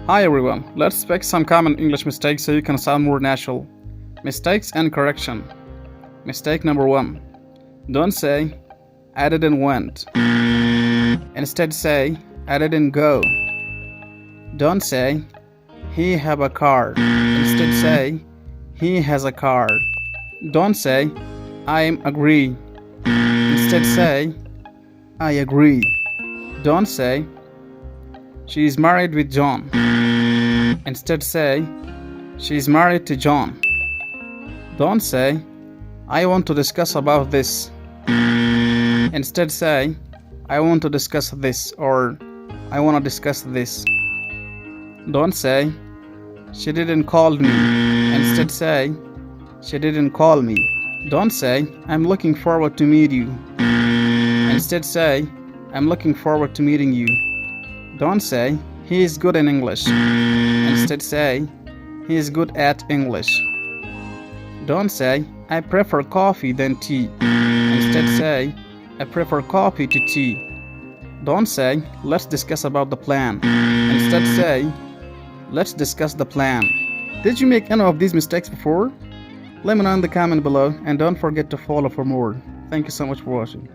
Hi everyone, let's pick some common English mistakes so you can sound more natural. Mistakes and correction. Mistake number 1. Don't say, I didn't went. Instead say, I didn't go. Don't say, he have a car. Instead say, he has a car. Don't say, I am agree. Instead say, I agree. Don't say, she is married with John. Instead say, she is married to John. Don't say, I want to discuss about this. Instead say, I want to discuss this, or I want to discuss this. Don't say, she didn't call me. Instead say, she didn't call me. Don't say, I'm looking forward to meet you. Instead say, I'm looking forward to meeting you. Don't say, he is good in English. Instead say, he is good at English. Don't say, I prefer coffee than tea. Instead say, I prefer coffee to tea. Don't say, let's discuss about the plan. Instead say, let's discuss the plan. Did you make any of these mistakes before? Let me know in the comment below and don't forget to follow for more. Thank you so much for watching.